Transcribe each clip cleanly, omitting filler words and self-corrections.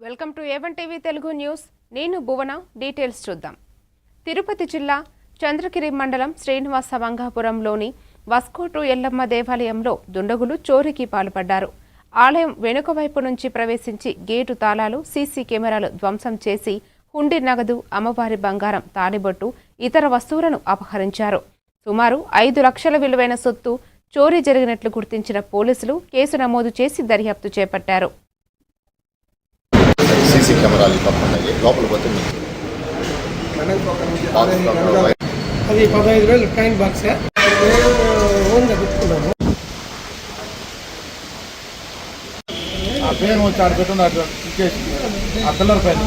Welcome to A1 TV Telugu news. నేను భువన. Details చూద్దాం. తిరుపతి జిల్లా చంద్రగిరి మండలం శ్రీనివాస వంగాపురంలోని వస్కోటు ఎల్లమ్మ దేవాలయంలో దుండగులు చోరీకి పాల్పడ్డారు. ఆలయం వెనుక వైపు నుంచి ప్రవేశించి గేటు తాళాలు, సీసీ కెమెరాలు ధ్వంసం చేసి హుండీ నగదు, అమ్మవారి బంగారం, తాళిబొట్టు, ఇతర వస్తువులను అపహరించారు. సుమారు 5 లక్షల విలువైన సొత్తు చోరీ జరిగినట్లు గుర్తించిన పోలీసులు కేసు నమోదు చేసి దర్యాప్తు చేపట్టారు. సీసీ కెమెరాలు తప్పకుండా లోపల పోతే అది 15,000 కాయిన్ బాక్స్ ఓన్గా పెట్టుకున్నాము. ఆ పేరు వచ్చి ఆడ పెట్టున్నారు ఆ పిల్లర్ పైన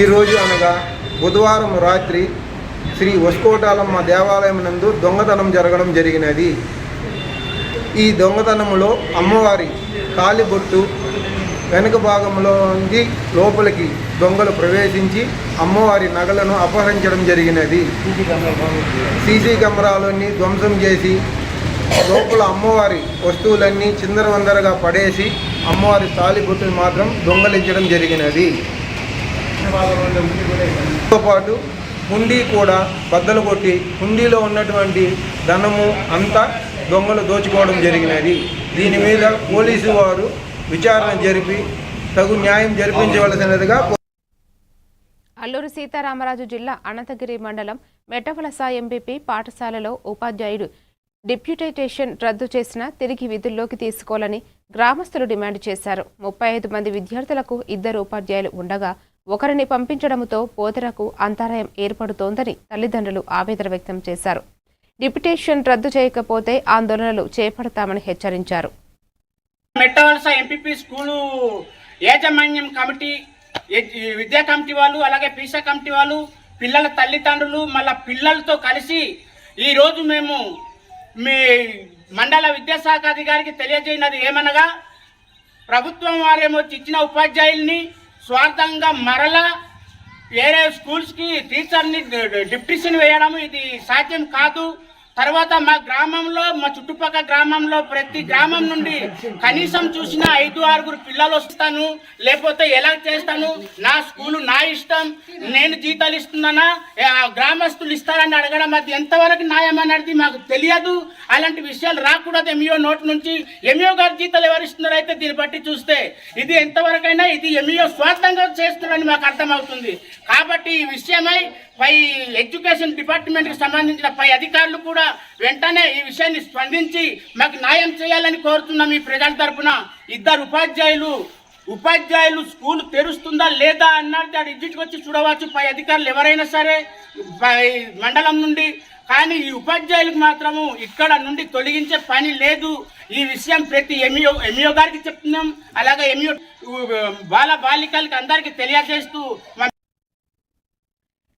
ఈరోజు అనగా బుధవారం రాత్రి శ్రీ వస్కోటాలమ్మ దేవాలయం నందు దొంగతనం జరగడం జరిగినది. ఈ దొంగతనంలో అమ్మవారి కాలిబొట్టు వెనుక భాగంలో నుండి లోపలికి దొంగలు ప్రవేశించి అమ్మవారి నగలను అపహరించడం జరిగినది. సీసీ కెమెరాలన్నీ ధ్వంసం చేసి లోపల అమ్మవారి వస్తువులన్నీ చిందరవందరగా పడేసి అమ్మవారి తాలిబొట్టును మాత్రం దొంగలించడం జరిగినది. తో పాటు హుండీ కూడా బద్దలు కొట్టి హుండీలో ఉన్నటువంటి ధనము అంతా దొంగలు దోచుకోవడం జరిగినది. దీని మీద పోలీసు వారు విచారణ జరిపి తగు న్యాయం జరిపించవలసినదిగా. అల్లూరు సీతారామరాజు జిల్లా అనంతగిరి మండలం మెట్టవలస ఎంపీపీ పాఠశాలలో ఉపాధ్యాయుడు డిప్యూటేషన్ రద్దు చేసినా తిరిగి విధుల్లోకి తీసుకోవాలని గ్రామస్తులు డిమాండ్ చేశారు. 35 మంది విద్యార్థులకు 2 ఉపాధ్యాయులు ఉండగా ఒకరిని పంపించడంతో బోధనకు అంతరాయం ఏర్పడుతోందని తల్లిదండ్రులు ఆవేదన వ్యక్తం చేశారు. డిప్యూటేషన్ రద్దు చేయకపోతే ఆందోళనలు చేపడతామని హెచ్చరించారు. మెట్టవలస ఎంపీపీ స్కూలు యాజమాన్యం కమిటీ, విద్యా కమిటీ వాళ్ళు, అలాగే పీసా కమిటీ వాళ్ళు, పిల్లల తల్లిదండ్రులు, మళ్ళా పిల్లలతో కలిసి ఈరోజు మేము మీ మండల విద్యాశాఖ అధికారికి తెలియజేయనది ఏమనగా, ప్రభుత్వం వారేమో ఇచ్చిన ఉపాధ్యాయుల్ని స్వార్థంగా మరలా వేరే స్కూల్స్కి టీచర్ని డిప్యూటేషన్ వేయడం ఇది సాధ్యం కాదు. తర్వాత మా గ్రామంలో, మా చుట్టుపక్కల గ్రామంలో ప్రతి గ్రామం నుండి కనీసం చూసిన 5-6 పిల్లలు వస్తాను, లేకపోతే ఎలా చేస్తాను, నా స్కూలు నా ఇష్టం, నేను జీతాలు ఇస్తున్నానా, గ్రామస్తులు ఇస్తారని అడగడం అది ఎంతవరకు న్యాయం అనేది మాకు తెలియదు. అలాంటి విషయాలు రాకూడదు ఎంఈఓ నోటి నుంచి. ఎంఈఓ గారు జీతాలు ఎవరు ఇస్తున్నారో అయితే దీన్ని బట్టి చూస్తే ఇది ఎంతవరకైనా ఇది ఎంఈఓ స్వార్థంగా చేస్తున్నారని మాకు అర్థమవుతుంది. కాబట్టి ఈ విషయమై పై ఎడ్యుకేషన్ డిపార్ట్మెంట్కి సంబంధించిన పై అధికారులు కూడా వెంటనే ఈ విషయాన్ని స్పందించి మాకు న్యాయం చేయాలని కోరుతున్నాం. ఈ ప్రజల తరఫున 2 ఉపాధ్యాయులు స్కూల్ తెరుస్తుందా లేదా అన్నది అది ఇంటికి వచ్చి చూడవచ్చు పై అధికారులు ఎవరైనా సరే మండలం నుండి. కానీ ఈ ఉపాధ్యాయులకు మాత్రము ఇక్కడ నుండి తొలగించే పని లేదు. ఈ విషయం ప్రతి ఎంఈఓ గారికి చెప్తున్నాం, అలాగే ఎంఈఓ బాలికలకి అందరికీ తెలియజేస్తూ.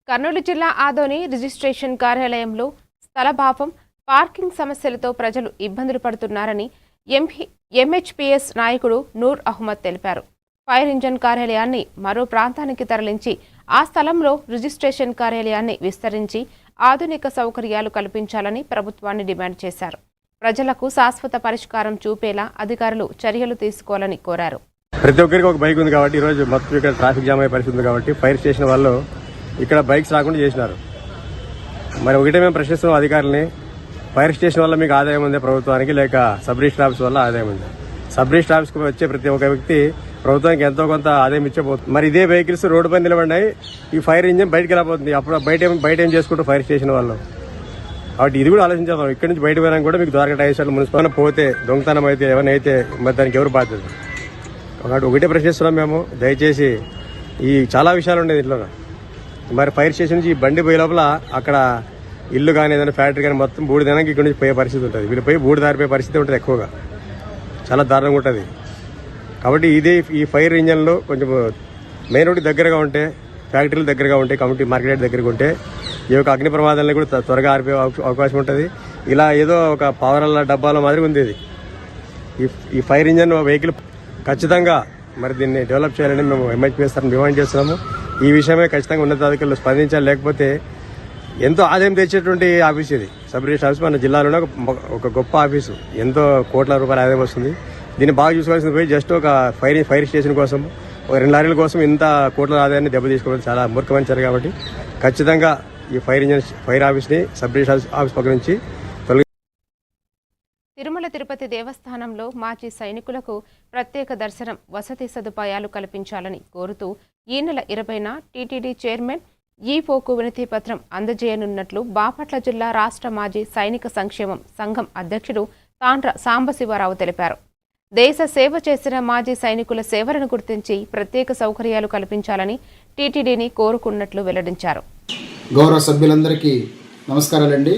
కర్నూలు జిల్లా ఆదోని రిజిస్ట్రేషన్ కార్యాలయంలో స్థలభావం, పార్కింగ్ సమస్యలతో ప్రజలు ఇబ్బందులు పడుతున్నారని ఎంహెచ్పిఎస్ నాయకుడు నూర్ అహ్మద్ తెలిపారు. ఫైర్ ఇంజన్ కార్యాలయాన్ని మరో ప్రాంతానికి తరలించి ఆ స్థలంలో రిజిస్ట్రేషన్ కార్యాలయాన్ని విస్తరించి ఆధునిక సౌకర్యాలు కల్పించాలని ప్రభుత్వాన్ని డిమాండ్ చేశారు. ప్రజలకు శాశ్వత పరిష్కారం చూపేలా అధికారులు చర్యలు తీసుకోవాలని కోరారు. ప్రతి ఒక్కరికి ఒక బైక్ ఉంది కాబట్టి ఈరోజు మొత్తం ఇక్కడ ట్రాఫిక్ జామ్ అయ్యే పరిస్థితి ఉంది కాబట్టి ఫైర్ స్టేషన్ వాళ్ళు ఇక్కడ బైక్స్ రాకుండా చేసినారు. మరి ఒకటే మేము ప్రశ్నిస్తున్నాం అధికారులని, ఫైర్ స్టేషన్ వల్ల మీకు ఆదాయం ఉంది ప్రభుత్వానికి, లేక సబ్ రిజిస్టర్ ఆఫీస్ వల్ల ఆదాయం ఉంది? సబ్ రిజిస్టర్ ఆఫీస్కి వచ్చే ప్రతి ఒక్క వ్యక్తి ప్రభుత్వానికి ఎంతో కొంత ఆదాయం ఇచ్చేపోతుంది. మరి ఇదే వెహికల్స్ రోడ్డు పైన నిలబడినాయి, ఈ ఫైర్ ఇంజిన్ బయటకు వెళ్ళిపోతుంది. అప్పుడు బయట ఏం చేసుకుంటారు ఫైర్ స్టేషన్ వాళ్ళు? కాబట్టి ఇది కూడా ఆలోచించాం. ఇక్కడ నుంచి బయట పోయినా కూడా మీకు ద్వారకా టైర్స్ మున్సిపల్ పోతే దొంగతనం అయితే ఎవరినైతే మరి దానికి ఎవరు బాధ్యత? కాబట్టి ఒకటే ప్రశ్నిస్తున్నాం మేము, దయచేసి ఈ చాలా విషయాలు ఉండేది ఇంట్లో. మరి ఫైర్ స్టేషన్ నుంచి ఈ బండి పోయే లోపల అక్కడ ఇల్లు కానీ ఏదైనా ఫ్యాక్టరీ కానీ మొత్తం బూడిదనానికి ఇక్కడ నుంచి పోయే పరిస్థితి ఉంటుంది. వీళ్ళు పోయి బూడిదారిపోయే పరిస్థితి ఉంటుంది, ఎక్కువగా చాలా దారుణంగా ఉంటుంది. కాబట్టి ఇదే ఈ ఫైర్ ఇంజన్లు కొంచెం మెయిన్ రోడ్డు దగ్గరగా ఉంటే, ఫ్యాక్టరీలు దగ్గరగా ఉంటే, కమ్యూనిటీ మార్కెట్ దగ్గరగా ఉంటే ఈ యొక్క అగ్ని ప్రమాదాలను కూడా త్వరగా ఆరిపోయే అవకాశం ఉంటుంది. ఇలా ఏదో ఒక పవర్ల డబ్బాల మాదిరి ఉంది ఇది. ఈ ఫైర్ ఇంజన్ వెహికల్ ఖచ్చితంగా మరి దీన్ని డెవలప్ చేయాలని మేము ఎంహెచ్పిఎస్ డిమాండ్ చేస్తున్నాము. ఈ విషయమే ఖచ్చితంగా ఉన్నతాధికారులు స్పందించాలి. లేకపోతే ఎంతో ఆదాయం తెచ్చేటువంటి ఆఫీస్ ఇది. సబ్ రిజిస్టర్ ఆఫీస్ మన జిల్లాలోనే ఒక గొప్ప ఆఫీసు, ఎంతో కోట్ల రూపాయల ఆదాయం వస్తుంది. దీన్ని బాగా చూసుకోవాల్సింది పోయి జస్ట్ ఒక ఫైర్ స్టేషన్ కోసం, ఒక 2 లారీల కోసం ఇంత కోట్ల ఆదాయాన్ని దెబ్బతీసుకోవడం చాలా మూర్ఖమైన చర్య. కాబట్టి ఖచ్చితంగా ఈ ఫైర్ ఆఫీస్ని సబ్ రిజిస్టర్ ఆఫీస్ పక్క నుంచి తిరుమల తిరుపతి దేవస్థానంలో మాజీ సైనికులకు ప్రత్యేక దర్శనం, వసతి సదుపాయాలు కల్పించాలని కోరుతూ ఈ నెల 20న టీటీడీ చైర్మన్ ఈవోకు వినతి పత్రం అందజేయనున్నట్లు బాపట్ల జిల్లా రాష్ట్ర మాజీ సైనిక సంక్షేమం సంఘం అధ్యక్షుడు తాండ్ర సాంబశివరావు తెలిపారు. దేశ సేవ చేసిన మాజీ సైనికుల సేవలను గుర్తించి ప్రత్యేక సౌకర్యాలు కల్పించాలని టీటీడీని కోరుకున్నట్లు వెల్లడించారు. గౌరవ సభ్యులందరికీ నమస్కారాలండి.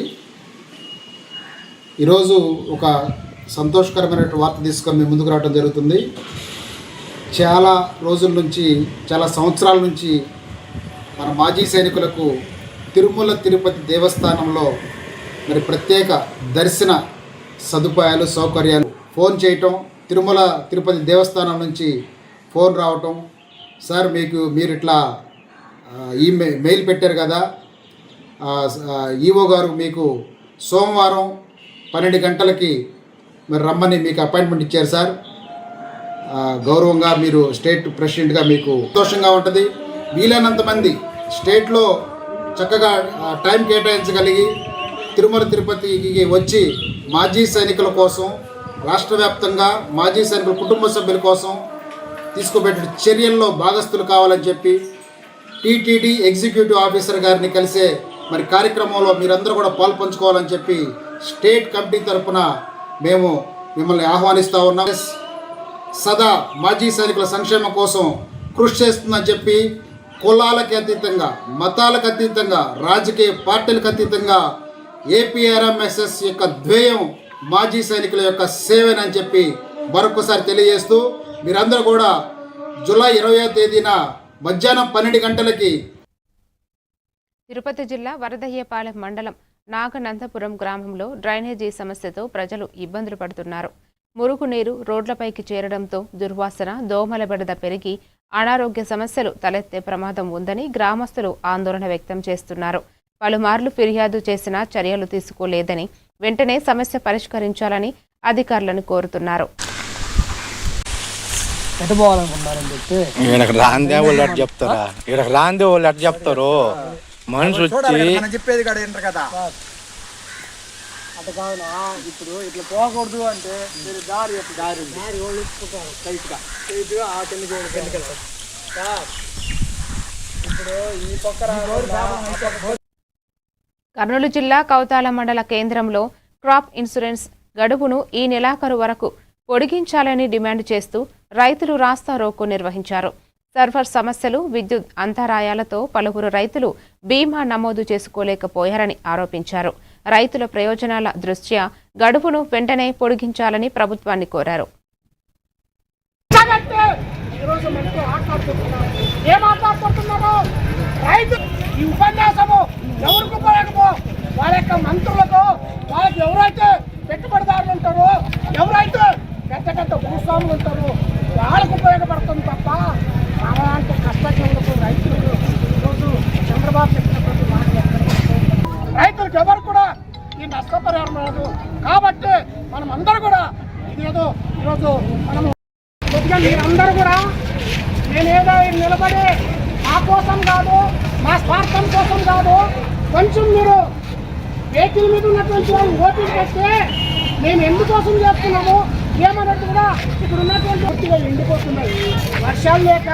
ఈరోజు ఒక సంతోషకరమైన వార్త తీసుకొని మీ ముందుకు రావడం జరుగుతుంది. చాలా రోజుల నుంచి, చాలా సంవత్సరాల నుంచి మన మాజీ సైనికులకు తిరుమల తిరుపతి దేవస్థానంలో మరి ప్రత్యేక దర్శన సదుపాయాలు, సౌకర్యాలు, ఫోన్ చేయటం, తిరుమల తిరుపతి దేవస్థానం నుంచి ఫోన్ రావటం, సార్ మీరు ఇట్లా మెయిల్ పెట్టారు కదా, ఈవో గారు మీకు సోమవారం 12 గంటలకి మరి రమ్మని మీకు అపాయింట్మెంట్ ఇచ్చారు సార్, గౌరవంగా మీరు స్టేట్ ప్రెసిడెంట్గా మీకు సంతోషంగా ఉంటుంది. వీలైనంత మంది స్టేట్లో చక్కగా టైం కేటాయించగలిగి తిరుమల తిరుపతికి వచ్చి మాజీ సైనికుల కోసం, రాష్ట్ర వ్యాప్తంగా మాజీ సైనికుల కుటుంబ సభ్యుల కోసం తీసుకుపెట్టిన చర్యల్లో భాగస్థులు కావాలని చెప్పి టీటీడీ ఎగ్జిక్యూటివ్ ఆఫీసర్ గారిని కలిసే మరి కార్యక్రమంలో మీరందరూ కూడా పాల్పంచుకోవాలని చెప్పి స్టేట్ కమిటీ తరఫున మేము మిమ్మల్ని ఆహ్వానిస్తూ ఉన్నాం. సదా మాజీ సైనికుల సంక్షేమం కోసం కృషి చేస్తుందని చెప్పి కులాలకు అతీతంగా, మతాలకు అతీతంగా, రాజకీయ పార్టీలకు అతీతంగా ఏపీఆర్ఎంఎస్ఎస్ యొక్క ధ్యేయం మాజీ సైనికుల యొక్క సేవనని చెప్పి మరొకసారి తెలియజేస్తూ మీరందరూ కూడా జూలై 20వ తేదీన మధ్యాహ్నం 12 గంటలకి తిరుపతి జిల్లా వరదయ్యపాలెం మండలం నాగనందపురం గ్రామంలో డ్రైనేజీ సమస్యతో ప్రజలు ఇబ్బందులు పడుతున్నారు. మురుగునీరు రోడ్లపైకి చేరడంతో దుర్వాసన, దోమల బెడద పెరిగి అనారోగ్య సమస్యలు తలెత్తే ప్రమాదం ఉందని గ్రామస్తులు ఆందోళన వ్యక్తం చేస్తున్నారు. పలుమార్లు ఫిర్యాదు చేసినా చర్యలు తీసుకోలేదని, వెంటనే సమస్య పరిష్కరించాలని అధికారులను కోరుతున్నారు. మనిషి వచ్చి చెప్పేది కదా అటు కావున ఇప్పుడు ఇట్లా పోకూడదు అంటే మీరు దారి ఇప్పుడు ఈ పక్క. కర్నూలు జిల్లా కౌతాల మండల కేంద్రంలో క్రాప్ ఇన్సూరెన్స్ గడువును ఈ నెలాఖరు వరకు పొడిగించాలని డిమాండ్ చేస్తూ రైతులు రాస్తా రోకో నిర్వహించారు. సర్వర్ సమస్యలు, విద్యుత్ అంతరాయాలతో పలువురు రైతులు బీమా నమోదు చేసుకోలేకపోయారని ఆరోపించారు. రైతుల ప్రయోజనాల దృష్ట్యా గడువును వెంటనే పొడిగించాలని ప్రభుత్వాన్ని కోరారు. వాళ్ళ యొక్క మంత్రులతో, వాళ్ళకి ఎవరైతే పెట్టుబడిదారులు ఉంటారో, ఎవరైతే పెద్ద పెద్ద భూస్వాములు ఉంటారో వాళ్ళకు ఉపయోగపడుతుంది తప్ప అలాంటి కష్టజీవులకు, రైతులకు ఈరోజు చంద్రబాబు చెప్పినటువంటి మాటలు రైతులకు ఎవరు కూడా ఈ నష్టపరిహారం రాదు. కాబట్టి మనం అందరూ కూడా ఇదేదో ఈరోజు మనము కొద్దిగా మీరందరూ కూడా నేనేదో నిలబడి మా కోసం కాదు, మా స్వార్థం కోసం కాదు, కొంచెం మీరు వెహికల్ మీద ఉన్నటువంటి వాళ్ళు ఓపిక పెడితే మేము ఎందుకోసం చేస్తున్నాము ఏమన్నట్టు కూడా ఇక్కడ ఉన్నటువంటి పూర్తిగా ఎండిపోతున్నాయి. వర్షాలు లేక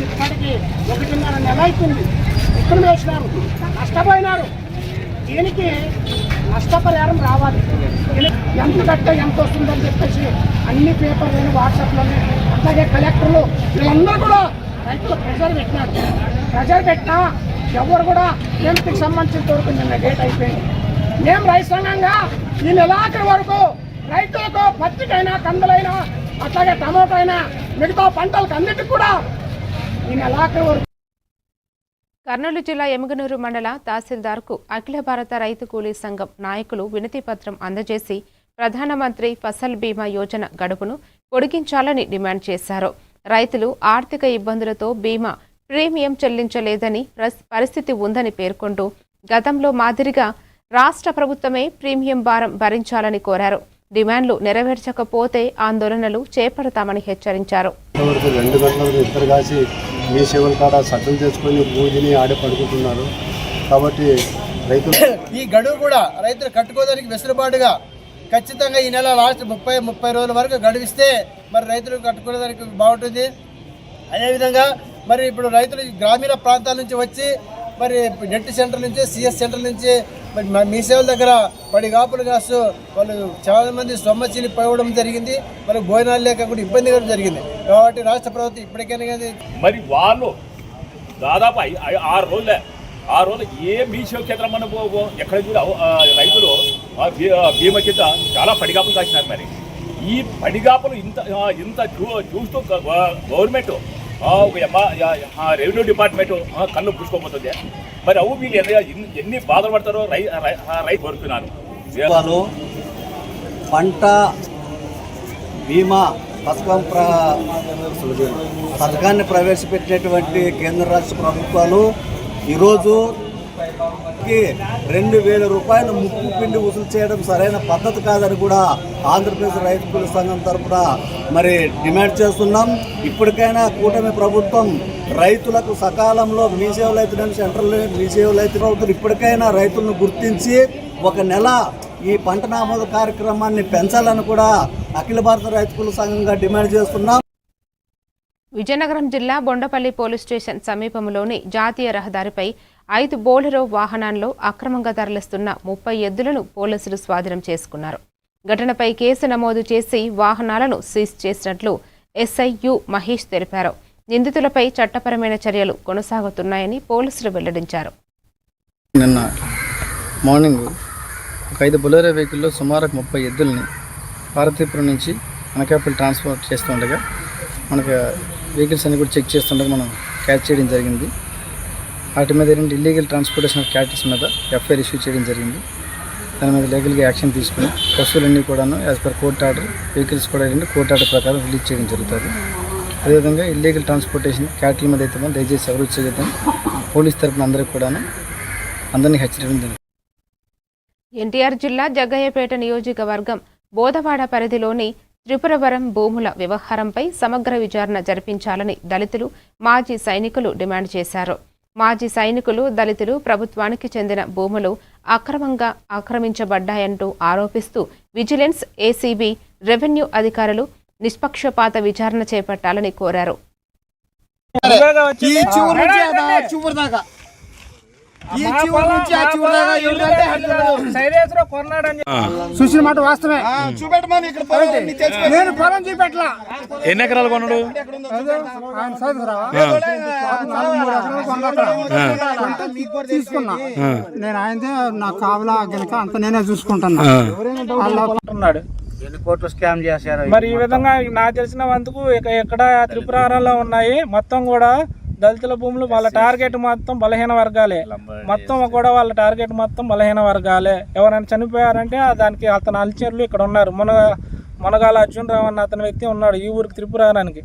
ఇప్పటికీ 1.5 నెల అవుతుంది. విత్తనం వేసినారు, నష్టపోయినారు. దీనికి నష్టపరిహారం రావాలి. ఎంత కట్ట ఎంత వస్తుందని చెప్పేసి అన్ని పేపర్లను, వాట్సాప్లోనే, అలాగే కలెక్టర్లు వీళ్ళందరూ కూడా రైతులు ప్రెజర్ పెట్టినారు. ప్రెజర్ పెట్టినా ఎవరు కూడా ఎంపీకి సంబంధించిన వరకు నిన్న డేట్ అయిపోయింది. మేము రైతు సంఘంగా ఈ నెలాఖరు వరకు రైతులకు పత్తికైనా, కందులైనా, అట్లాగే టమాటో అయినా, మిగతా పంటలకు అన్నిటికీ కూడా ఈ నెలాఖరు వరకు. కర్నూలు జిల్లా ఎమగనూరు మండల తహసీల్దార్కు అఖిల భారత రైతు కూలీ సంఘం నాయకులు వినతి పత్రం అందజేసి ప్రధానమంత్రి ఫసల్ బీమా యోజన గడువును పొడిగించాలని డిమాండ్ చేశారు. రైతులు ఆర్థిక ఇబ్బందులతో బీమా ప్రీమియం చెల్లించలేదని పరిస్థితి ఉందని పేర్కొంటూ గతంలో మాదిరిగా రాష్ట్ర ప్రభుత్వమే ప్రీమియం భారం భరించాలని కోరారు. డిమాండ్లు నెరవేర్చకపోతే ఆందోళనలు చేపడతామని హెచ్చరించారు. 2 గంటలకు ఇద్దరు కాసి మీ సేవల కాడ సజ్జలు చేసుకొని భూమిని ఆడే పడుకుంటున్నారు. కాబట్టి రైతులు ఈ గడువు కూడా రైతులు కట్టుకోవడానికి వెసులుబాటుగా ఖచ్చితంగా ఈ నెల లాస్ట్ 30 రోజుల వరకు గడువిస్తే మరి రైతులు కట్టుకోవడానికి బాగుంటుంది. అదేవిధంగా మరి ఇప్పుడు రైతులు గ్రామీణ ప్రాంతాల నుంచి వచ్చి మరి నెట్ సెంటర్ నుంచి సిఎస్ సెంటర్ నుంచి మరి మీ సేవల దగ్గర పడిగాపులు కాస్తూ వాళ్ళు చాలామంది సొమ్మచీని పోవడం జరిగింది. మరి భోజనాలు లేక కూడా ఇబ్బంది కూడా జరిగింది. కాబట్టి రాష్ట్ర ప్రభుత్వం ఇప్పటికైనా మరి వాళ్ళు దాదాపు 6 రోజులు ఏ మీ సేవ కేంద్రం మనం ఎక్కడ కూడా రైతులు బీమా కింద చాలా పడిగాపులు కాసినారు. మరి ఈ పడిగాపులు ఇంత చూస్తూ గవర్నమెంట్ రెవెన్యూ డిపార్ట్మెంట్ కళ్ళు పూసుకోబోతుంది. మరి అవు వీళ్ళు ఎన్ని బాధలు పడతారో రైతు కోరుతున్నాను. పంట బీమా పథకాన్ని ప్రవేశపెట్టినటువంటి కేంద్ర రాష్ట్ర ప్రభుత్వాలు ఈరోజు 2,000 రూపాయలు ముక్కు పిండి వసూలు చేయడం సరైన పద్ధతి కాదని కూడా ఆంధ్రప్రదేశ్ రైతు కూలీ సంఘం తరఫున మరి డిమాండ్ చేస్తున్నాం. ఇప్పటికైనా కూటమి ప్రభుత్వం రైతులకు సకాలంలో మీ సేవలు అయితే సెంట్రల్ మీ సేవలు అయితే ప్రభుత్వం ఇప్పటికైనా రైతులను గుర్తించి 1 నెల ఈ పంట నమోదు కార్యక్రమాన్ని పెంచాలని కూడా అఖిల భారత రైతు కూలీ సంఘంగా డిమాండ్ చేస్తున్నాం. విజయనగరం జిల్లా బొండపల్లి పోలీస్ స్టేషన్ సమీపంలోని జాతీయ రహదారిపై 5 బోలెరో వాహనాల్లో అక్రమంగా తరలిస్తున్న 30 ఎద్దులను పోలీసులు స్వాధీనం చేసుకున్నారు. ఘటనపై కేసు నమోదు చేసి వాహనాలను సీజ్ చేసినట్లు ఎస్ఐ యు మహేష్ తెలిపారు. నిందితులపై చట్టపరమైన చర్యలు కొనసాగుతున్నాయని పోలీసులు వెల్లడించారు. నిన్న మార్నింగ్ 5 బొలెరో వెహికల్లో సుమారు 30 ఎద్దుల్ని పార్వతీపురం నుంచి అనకాపల్లి ట్రాన్స్పోర్ట్ చేస్తుండగా మనకు వెహికల్స్ అన్ని కూడా చెక్ చేస్తుండగా మనం క్యాచ్ చేయడం జరిగింది. వాటి మీద ఇల్లీగల్ ట్రాన్స్పోర్టేషన్ ఆఫ్ క్యాటిల్స్ మీద ఎఫ్ఐఆర్ ఇష్యూ చేయడం జరిగింది. దాని మీద లీగల్గా యాక్షన్ తీసుకుని పశువులన్నీ కూడాను as per court order vehicles కూడా కోర్ట్ ఆర్డర్ ప్రకారం రిలీజ్ చేయడం జరుగుతుంది. అదేవిధంగా ఇల్లీగల్ ట్రాన్స్పోర్టేషన్ క్యాటిల్ మీద అయితే దయచేసి ఎవరు చేయడం పోలీస్ తరఫున అందరికీ కూడాను అందరినీ హెచ్చరించడం జరిగింది. ఎన్టీఆర్ జిల్లా జగ్గయ్యపేట నియోజకవర్గం బోధవాడ పరిధిలోని త్రిపురవరం భూముల వ్యవహారంపై సమగ్ర విచారణ జరిపించాలని దళితులు మాజీ సైనికులు డిమాండ్ చేశారు. మాజీ సైనికులు దళితులు ప్రభుత్వానికి చెందిన భూములు అక్రమంగా ఆక్రమించబడ్డాయంటూ ఆరోపిస్తూ విజిలెన్స్, ఏసీబీ, రెవెన్యూ అధికారులు నిష్పక్షపాత విచారణ చేపట్టాలని కోరారు. చూసిన మాట వాస్తవమే. నేను పొలం చూపెట్టలా. ఎన్ని ఎకరాలు కొన్నాడు? తీసుకున్నా నేను. ఆయనదే నాకు కావాలా గనక అంత నేనే చూసుకుంటున్నా. ఎన్ని కోట్లు స్కామ్ చేశారు. మరి ఈ విధంగా నాకు తెలిసిన వంతుకు ఎక్కడ త్రిపురారంలో ఉన్నాయి మొత్తం కూడా దళితుల భూములు. వాళ్ళ టార్గెట్ మొత్తం బలహీన వర్గాలే. మొత్తం కూడా వాళ్ళ టార్గెట్ మొత్తం బలహీన వర్గాలే. ఎవరైనా చనిపోయారంటే దానికి అతను అల్చర్లు ఇక్కడ ఉన్నారు. మునగాల అర్జున్ రావు అన్న అతని వ్యక్తి ఉన్నాడు ఈ ఊరికి త్రిపురారానికి.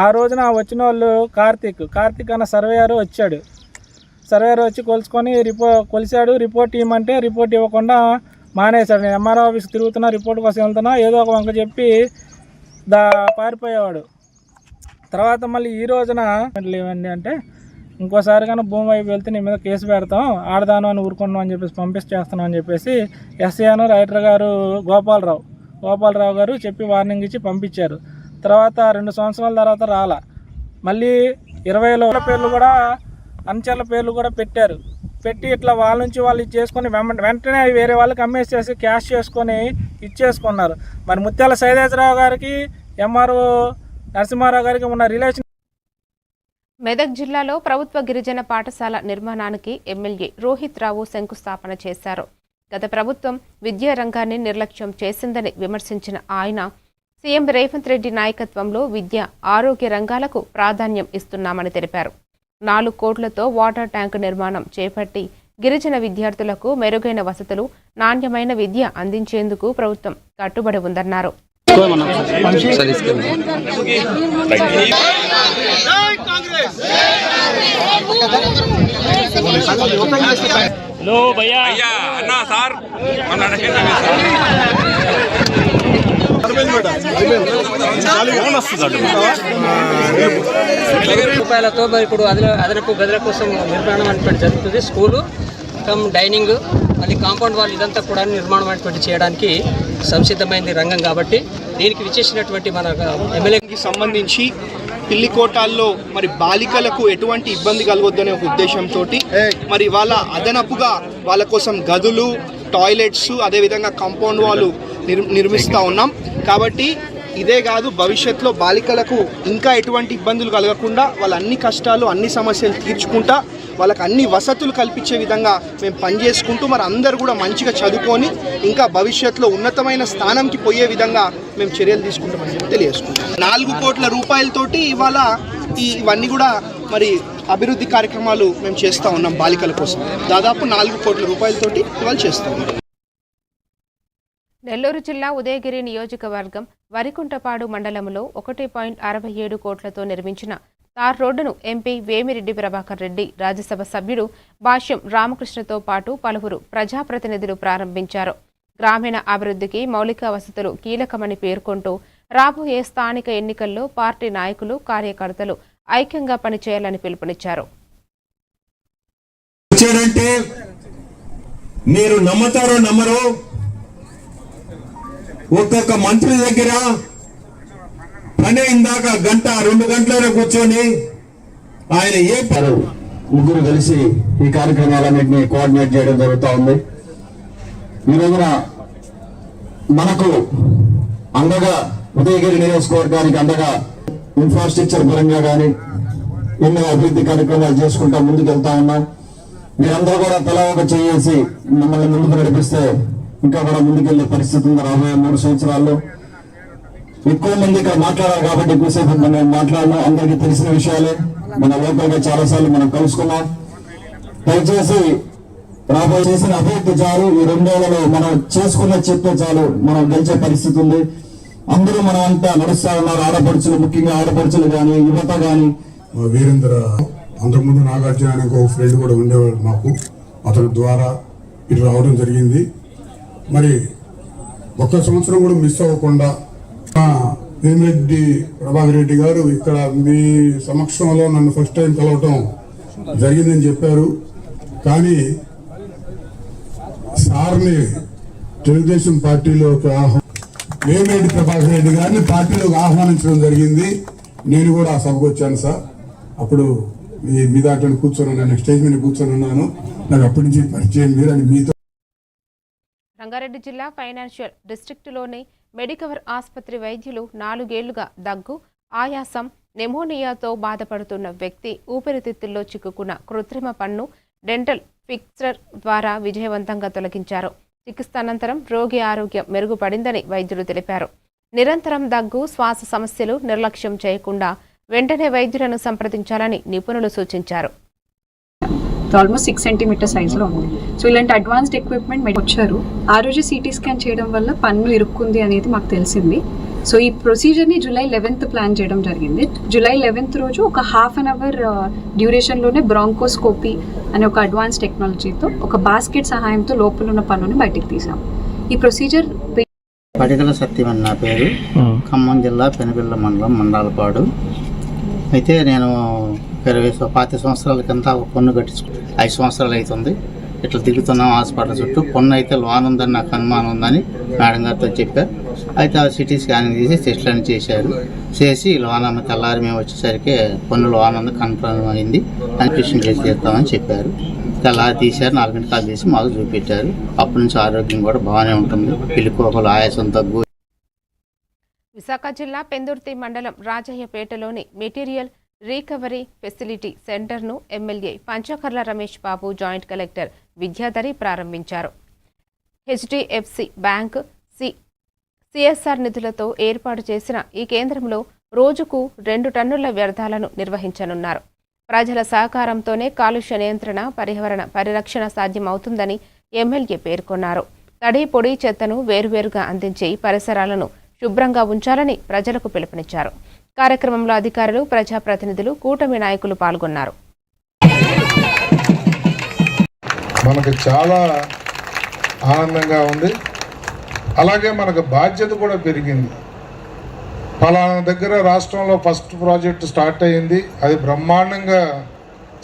ఆ రోజున వచ్చిన వాళ్ళు కార్తీక్ అన్న సర్వేయర్ వచ్చాడు. సర్వేయర్ వచ్చి కొలుసుకొని కొలిసాడు. రిపోర్ట్ ఇవ్వమంటే రిపోర్ట్ ఇవ్వకుండా మానేశాడు. నేను ఎంఆర్ఓ ఆఫీస్ తిరుగుతున్నా, రిపోర్ట్ కోసం వెళ్తున్నా, ఏదో ఒక వంక చెప్పి పారిపోయేవాడు. తర్వాత మళ్ళీ ఈ రోజున ఏమండి అంటే ఇంకోసారి కానీ భూమి వైపు వెళ్తే నీ మీద కేసు పెడతాం, ఆడదాను అని ఊరుకున్నాం అని చెప్పేసి పంపిస్తేస్తున్నాం అని చెప్పేసి ఎస్ఐను రైటర్ గారు గోపాలరావు గారు చెప్పి వార్నింగ్ ఇచ్చి పంపించారు. తర్వాత 2 సంవత్సరాల తర్వాత రాలా. మళ్ళీ 20 పేర్లు కూడా అనుచరుల పేర్లు కూడా పెట్టి ఇట్లా వాళ్ళ నుంచి వాళ్ళు చేసుకొని వెంటనే వేరే వాళ్ళకి అమ్మేసేసి క్యాష్ చేసుకొని ఇచ్చేసుకున్నారు. మరి ముత్యాల సైదేశ్వరరావు గారికి ఎంఆర్ఓ నరసింహారావు గారికి ఉన్న రిలేషన్. మెదక్ జిల్లాలో ప్రభుత్వ గిరిజన పాఠశాల నిర్మాణానికి ఎమ్మెల్యే రోహిత్ రావు శంకుస్థాపన చేశారు. గత ప్రభుత్వం విద్యా రంగాన్ని నిర్లక్ష్యం చేసిందని విమర్శించిన ఆయన సీఎం రేవంత్ రెడ్డి నాయకత్వంలో విద్య, ఆరోగ్య రంగాలకు ప్రాధాన్యం ఇస్తున్నామని తెలిపారు. 4 కోట్లతో వాటర్ ట్యాంకు నిర్మాణం చేపట్టి గిరిజన విద్యార్థులకు మెరుగైన వసతులు, నాణ్యమైన విద్య అందించేందుకు ప్రభుత్వం కట్టుబడి ఉందన్నారు. జై కాంగ్రెస్. రూపాయలతో ఇప్పుడు అదనపు గదుల కోసం నిర్మాణం అనేటువంటి జరుగుతుంది. స్కూలు కమ్ డైనింగ్ మళ్ళీ కాంపౌండ్ వాల్ ఇదంతా కూడా నిర్మాణం అనేటువంటి చేయడానికి సంసిద్ధమైంది రంగం. కాబట్టి దీనికి విచ్చేసినటువంటి మన ఎమ్మెల్యేకి సంబంధించి పిల్లికోటాల్లో మరి బాలికలకు ఎటువంటి ఇబ్బంది కలగొద్దనే ఒక ఉద్దేశంతో మరి వాళ్ళ అదనపుగా వాళ్ళ కోసం గదులు, టాయిలెట్స్, అదేవిధంగా కాంపౌండ్ వాళ్ళు నిర్మిస్తూ ఉన్నాం. కాబట్టి ఇదే కాదు, భవిష్యత్తులో బాలికలకు ఇంకా ఎటువంటి ఇబ్బందులు కలగకుండా వాళ్ళ అన్ని కష్టాలు, అన్ని సమస్యలు తీర్చుకుంటా వాళ్ళకి అన్ని వసతులు కల్పించే విధంగా మేము పనిచేసుకుంటూ మరి అందరూ కూడా మంచిగా చదువుకొని ఇంకా భవిష్యత్తులో ఉన్నతమైన స్థానంకి పోయే విధంగా మేము చర్యలు తీసుకుంటామని తెలియజేసుకుంటాం. 4 కోట్ల రూపాయలతోటి ఇవాళ ఇవన్నీ కూడా మరి అభివృద్ధి కార్యక్రమాలు మేము చేస్తూ ఉన్నాం. బాలికల కోసం దాదాపు 4 కోట్ల రూపాయలతోటి ఇవాళ చేస్తూ ఉన్నాం. నెల్లూరు జిల్లా ఉదయగిరి నియోజకవర్గం వరికుంటపాడు మండలంలో 1.67 కోట్లతో నిర్మించిన తార్ రోడ్డును ఎంపీ వేమిరెడ్డి ప్రభాకర్ రెడ్డి, రాజ్యసభ సభ్యుడు భాష్యం రామకృష్ణతో పాటు పలువురు ప్రజాప్రతినిధులు ప్రారంభించారు. గ్రామీణ అభివృద్ధికి మౌలిక వసతులు కీలకమని పేర్కొంటూ రాబోయే స్థానిక ఎన్నికల్లో పార్టీ నాయకులు, కార్యకర్తలు ఐక్యంగా పనిచేయాలని పిలుపునిచ్చారు. మీరు నమ్మతారో నమ్మరో, ఒక్కొక్క మంత్రి దగ్గర పని ఇందాక 1-2 గంటల కూర్చొని ఆయన ముగ్గురు కలిసి ఈ కార్యక్రమాలన్నింటినీ కోఆర్డినేట్ చేయడం జరుగుతూ ఉంది. ఈ రోజున మనకు అండగా ఉదయగిరి నియోజకవర్గానికి అండగా ఇన్ఫ్రాస్ట్రక్చర్ పరంగా కానీ ఎన్నో అభివృద్ధి కార్యక్రమాలు చేసుకుంటా ముందుకు వెళ్తా ఉన్నాం. మీరందరూ కూడా తలా ఒక చేసి మమ్మల్ని ముందుకు నడిపిస్తే ఇంకా కూడా ముందుకెళ్లే పరిస్థితి ఉంది. రాబోయే 3 సంవత్సరాల్లో ఎక్కువ మంది ఇక్కడ మాట్లాడారు కాబట్టి ఎక్కువసేపు మనం మాట్లాడినాం. అందరికీ తెలిసిన విషయాలే, మన లోకల్ గా చాలా సార్లు మనం కలుసుకున్నాం. దయచేసి రాబోయే చేసిన అభివృద్ధి చాలు, ఈ 2 ఏళ్లలో మనం చేసుకున్న చెప్తే చాలు మనం గెలిచే పరిస్థితి ఉంది. అందరూ మనం అంతా నడుస్తా ఉన్నారు. ఆడపడుచులు, ముఖ్యంగా ఆడపడుచులు కానీ, యువత కానీ. వీరేంద్ర అంతకుముందు నాగార్జున అనే ఒక ఫ్రెండ్ కూడా ఉండేవాడు మాకు, అతని ద్వారా ఇటు రావడం జరిగింది. మరి ఒక్క సంవత్సరం కూడా మిస్ అవ్వకుండా వేమిరెడ్డి ప్రభాకర్ రెడ్డి గారు ఇక్కడ మీ సమక్షంలో నన్ను ఫస్ట్ టైం కలవటం జరిగిందని చెప్పారు. కానీ సార్ని తెలుగుదేశం పార్టీలోకి వేమిరెడ్డి ప్రభాకర్ రెడ్డి గారిని పార్టీలోకి ఆహ్వానించడం జరిగింది. నేను కూడా ఆ సభకు వచ్చాను సార్. అప్పుడు మీ దాంట్లో కూర్చొని ఉన్నాను, స్టేజ్ మీద కూర్చొని ఉన్నాను. నాకు అప్పటి నుంచి పరిచయం మీరు అని మీతో. రంగారెడ్డి జిల్లా ఫైనాన్షియల్ డిస్ట్రిక్టులోని మెడికవర్ ఆసుపత్రి వైద్యులు 4 ఏళ్లుగా దగ్గు, ఆయాసం, నెమోనియాతో బాధపడుతున్న వ్యక్తి ఊపిరితిత్తుల్లో చిక్కుకున్న కృత్రిమ పన్ను డెంటల్ ఫిక్చర్ ద్వారా విజయవంతంగా తొలగించారు. చికిత్స అనంతరం రోగి ఆరోగ్యం మెరుగుపడిందని వైద్యులు తెలిపారు. నిరంతరం దగ్గు, శ్వాస సమస్యలు నిర్లక్ష్యం చేయకుండా వెంటనే వైద్యులను సంప్రదించాలని నిపుణులు సూచించారు. ఆల్మోస్ట్ 6 సెంటీమీటర్ సైజులో ఉంది. సో ఇలాంటి అడ్వాన్స్డ్ ఎక్విప్మెంట్ వచ్చారు. ఆ రోజు సిటీ స్కాన్ చేయడం వల్ల పన్ను ఇరుక్కుంది అనేది మాకు తెలిసింది. సో ఈ ప్రొసీజర్ని July 11th ప్లాన్ చేయడం జరిగింది. July 11th రోజు ఒక ½ అన్ అవర్ డ్యూరేషన్లోనే బ్రాంకోస్కోపీ అనే ఒక అడ్వాన్స్ టెక్నాలజీతో ఒక బాస్కెట్ సహాయంతో లోపల ఉన్న పన్నుని బయటికి తీసాం. ఈ ప్రొసీజర్ పడిగల సత్యం అన్న నా పేరు, ఖమ్మం జిల్లా పెనుబిల్ల మండలం మండాలపాడు. అయితే నేను 20 సంవత్సరాల కింద ఒక పన్ను కట్టించుకు 5 సంవత్సరాలు అవుతుంది. ఇట్లా తిరుగుతున్నాం హాస్పిటల్ చుట్టూ. పన్ను అయితే లోన్ ఉందని నాకు అనుమానం ఉందని మేడం గారితో చెప్పారు. అయితే ఆ సిటీ స్కానింగ్ తీసి టెస్ట్లన్నీ చేసి లోన్ అమ్మ తెల్లారి మేము వచ్చేసరికి పన్ను లోన్ ఉంది కన్ఫర్మ్ అయింది, అడ్మిషన్ చేస్తామని చెప్పారు. తెల్లారి తీశారు, 4 గంటలు కాల్ చేసి మాకు చూపెట్టారు. అప్పటి నుంచి ఆరోగ్యం కూడా బాగానే ఉంటుంది. పిల్లికోకలు, ఆయాసం తగ్గు. విశాఖ జిల్లా పెందుర్తి మండలం రాజయ్యపేటలోని మెటీరియల్ రీకవరీ ఫెసిలిటీ సెంటర్ను MLA Panchakarla Ramesh Babu, joint collector Vidyadhari ప్రారంభించారు. హెచ్డిఎఫ్సి బ్యాంక్, సిఎస్ఆర్ నిధులతో ఏర్పాటు చేసిన ఈ కేంద్రంలో రోజుకు 2 టన్నుల వ్యర్థాలను నిర్వహించనున్నారు. ప్రజల సహకారంతోనే కాలుష్య నియంత్రణ, పర్యావరణ పరిరక్షణ సాధ్యమవుతుందని ఎమ్మెల్యే పేర్కొన్నారు. తడి, పొడి చెత్తను వేరువేరుగా అందించి పరిసరాలను శుభ్రంగా ఉంచాలని ప్రజలకు పిలుపునిచ్చారు. కార్యక్రమంలో అధికారులు, ప్రజాప్రతినిధులు, కూటమి నాయకులు పాల్గొన్నారు. మనకు చాలా ఆనందంగా ఉంది. అలాగే మనకు బాధ్యత కూడా పెరిగింది. పలానా దగ్గర రాష్ట్రంలో ఫస్ట్ ప్రాజెక్టు స్టార్ట్ అయ్యింది, అది బ్రహ్మాండంగా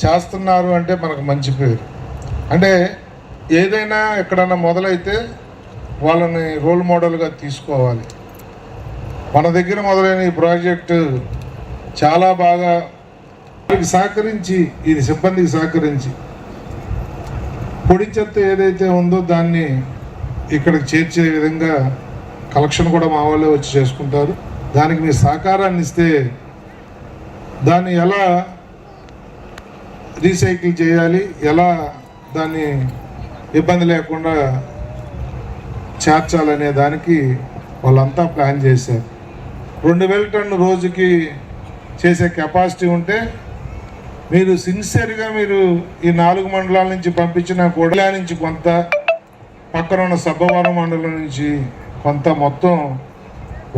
చేస్తున్నారు అంటే మనకు మంచి పేరు. అంటే ఏదైనా ఎక్కడన్నా మొదలైతే వాళ్ళని రోల్ మోడల్గా తీసుకోవాలి. మన దగ్గర మొదలైన ఈ ప్రాజెక్టు చాలా బాగా సహకరించి, ఇది సిబ్బందికి సహకరించి పొడి చెత్త ఏదైతే ఉందో దాన్ని ఇక్కడికి చేర్చే విధంగా కలెక్షన్ కూడా మా వాళ్ళే వచ్చి చేసుకుంటారు. దానికి మీ సహకారాన్ని ఇస్తే దాన్ని ఎలా రీసైకిల్ చేయాలి, ఎలా దాన్ని ఇబ్బంది లేకుండా చేర్చాలనే దానికి వాళ్ళంతా ప్లాన్ చేశారు. 2000 టన్ను రోజుకి చేసే కెపాసిటీ ఉంటే మీరు సిన్సియర్గా మీరు ఈ 4 మండలాల నుంచి పంపించినా కూడా నుంచి కొంత, పక్కన ఉన్న సబ్బవరం మండలం నుంచి కొంత, మొత్తం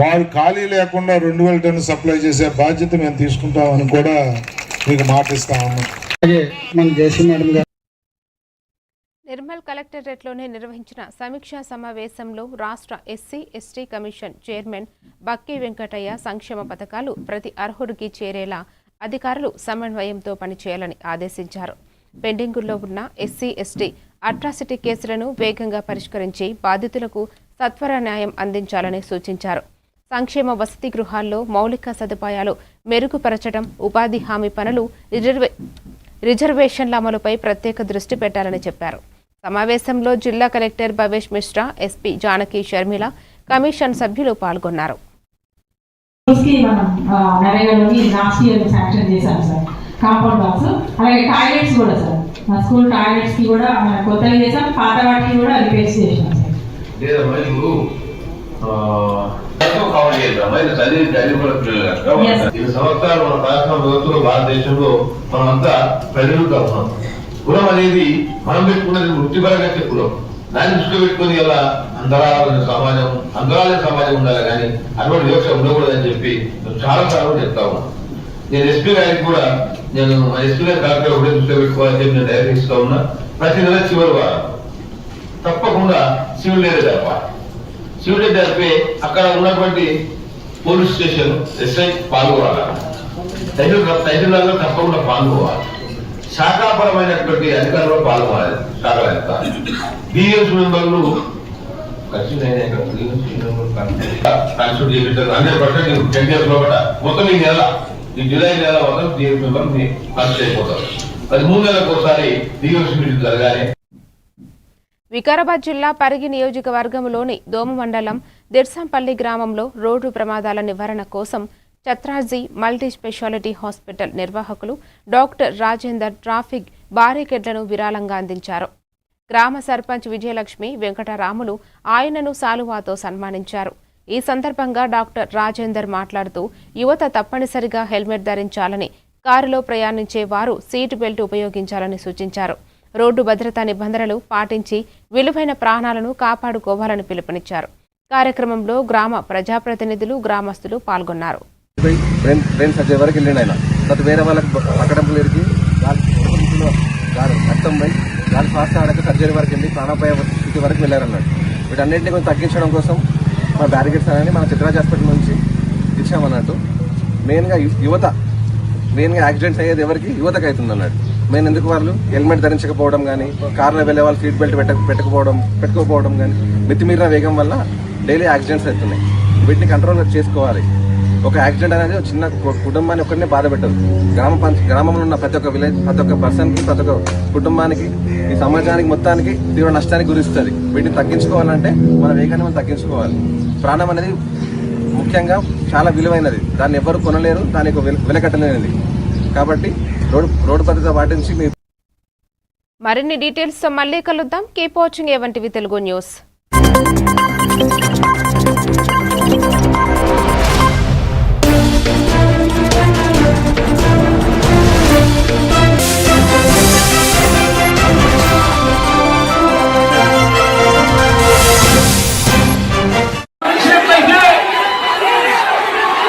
వారు ఖాళీ లేకుండా 2000 టన్ను సప్లై చేసే బాధ్యత మేము తీసుకుంటామని కూడా మీకు మాటిస్తా ఉన్నాం. అలాగే మన జేసీ మేడం గారు నిర్మల్ కలెక్టరేట్లోనే నిర్వహించిన సమీక్షా సమావేశంలో రాష్ట్ర ఎస్సీ ఎస్టీ కమిషన్ చైర్మన్ బక్కి వెంకటయ్య సంక్షేమ పథకాలు ప్రతి అర్హుడికి చేరేలా అధికారులు సమన్వయంతో పనిచేయాలని ఆదేశించారు. పెండింగుల్లో ఉన్న ఎస్సీ ఎస్టీ అట్రాసిటీ కేసులను వేగంగా పరిష్కరించి బాధితులకు సత్వర న్యాయం అందించాలని సూచించారు. సంక్షేమ వసతి గృహాల్లో మౌలిక సదుపాయాలు మెరుగుపరచడం, ఉపాధి హామీ పనులు, రిజర్వేషన్ల అమలుపై ప్రత్యేక దృష్టి పెట్టాలని చెప్పారు. సమావేశంలో జిల్లా collector Bhavesh Mishra, SP Janaki Sharmila, commission సభ్యులు పాల్గొన్నారు. కాంపౌండ్ బాక్స్ అలాగే టాయిలెట్స్ కూడా సార్, మా స్కూల్ టాయిలెట్స్ కి కూడా కొత్తగా చేసాం, పాత వాటికి కూడా రిపేర్స్ చేసాం సార్. సంవత్సరాలు మన రాష్ట్ర వ్యవస్థలో భారతదేశంలో మనమంతా ప్రజలుగా ఉన్నాం. కులం అనేది మనం పెట్టుకున్నది వృత్తిపరంగా కులం. దాన్ని దృష్టిలో పెట్టుకుని ఇలా అంతరాలైన సమాజం ఉండాలి, కానీ అటువంటి వివక్ష ఉండకూడదని చెప్పి చాలా సార్లు చెప్తా ఉన్నాను. నేను ఎస్పీ గారికి కూడా నేను ఎస్పీ గారి కలెక్టర్ ఒకటే దృష్టిలో పెట్టుకోవాలని చెప్పి నేను డైరెక్ట్ ఇస్తా ఉన్నా. ప్రతి నెల చివరి వారం తప్పకుండా సివిల్ డే జరపాలి. సివిల్ డే జరిపి అక్కడ ఉన్నటువంటి పోలీస్ స్టేషన్ ఎస్ఐ పాల్గొనాలి, తహసీల్దార్లు తప్పకుండా పాల్గొవాలి, శాఖాపరమైనటువంటి అధికారులు పాల్గొనాలి. శాఖల అధికారులు బిఎస్ మెంబర్లు కాన్స్టిట్యూట్ చేయించారు 100% 10 years లోపల మొత్తం ఈ నెల, ఈ జూలై నెల మొత్తం బిఎస్ మెంబర్ కాన్స్టిట్యూట్ అయిపోతారు. అది 3 నెలలకు ఒకసారి బిఎస్ మీటింగ్ జరగాలి. వికారాబాద్ జిల్లా పరిగి నియోజకవర్గంలోని దోమ మండలం దిర్సంపల్లి గ్రామంలో రోడ్డు ప్రమాదాల నివారణ కోసం ఛత్రాజీ మల్టీ స్పెషాలిటీ హాస్పిటల్ నిర్వాహకులు డాక్టర్ రాజేందర్ ట్రాఫిక్ బారికేడ్లను విరాళంగా అందించారు. గ్రామ సర్పంచ్ విజయలక్ష్మి వెంకటరాములు ఆయనను సాలువాతో సన్మానించారు. ఈ సందర్భంగా డాక్టర్ రాజేందర్ మాట్లాడుతూ యువత తప్పనిసరిగా హెల్మెట్ ధరించాలని, కారులో ప్రయాణించే వారు సీటు బెల్ట్ ఉపయోగించాలని సూచించారు. రోడ్డు భద్రతా నిబంధనలు పాటించి విలువైన ప్రాణాలను కాపాడుకోవాలని పిలుపునిచ్చారు. కార్యక్రమంలో గ్రామ ప్రజాప్రతినిధులు, గ్రామస్తులు పాల్గొన్నారు. ట్రైన్ సర్జరీ వరకు వెళ్ళిండు ఆయన. తర్వాత వేరే వాళ్ళకి పక్కడంపులు ఎరిగి రక్తం పోయి వాళ్ళు ఫాస్ట్ ఆడక సర్జరీ వరకు వెళ్ళి ప్రాణాపాయ స్థితి వరకు వెళ్ళారన్నాడు. వీటన్నింటినీ కొంచెం తగ్గించడం కోసం మన బ్యారికేడ్స్ అనేది మన చిత్రాజ్ హాస్పిటల్ నుంచి ఇచ్చామన్నట్టు. మెయిన్గా యువత, మెయిన్గా యాక్సిడెంట్స్ అయ్యేది ఎవరికి, యువతకు అవుతుంది అన్నాడు. మెయిన్ ఎందుకు వాళ్ళు హెల్మెట్ ధరించకపోవడం కానీ, కార్లో వెళ్ళే వాళ్ళు సీట్ బెల్ట్ పెట్టుకోకపోవడం కానీ, మితిమీరిన వేగం వల్ల డైలీ యాక్సిడెంట్స్ అవుతున్నాయి. వీటిని కంట్రోల్ చేసుకోవాలి. ఒక యాక్సిడెంట్ అనేది చిన్న కుటుంబాన్ని ఒక్కరినే బాధ పెట్టదు. గ్రామంలో ఉన్న ప్రతి ఒక్క విలేజ్, ప్రతి ఒక్క పర్సన్కి, ప్రతి ఒక్క కుటుంబానికి, ఈ సమాజానికి మొత్తానికి తీవ్ర నష్టానికి గురిస్తుంది. వీటిని తగ్గించుకోవాలంటే మన వేగాన్ని మనం తగ్గించుకోవాలి. ప్రాణం అనేది ముఖ్యంగా చాలా విలువైనది, దాన్ని ఎవరు కొనలేరు, దానికి వెలకట్టలేనిది. కాబట్టి రోడ్డు భద్రత పాటించి మరిన్ని డీటెయిల్స్ తో మళ్ళీ కలుద్దాం. Keep watching A1 TV Telugu news.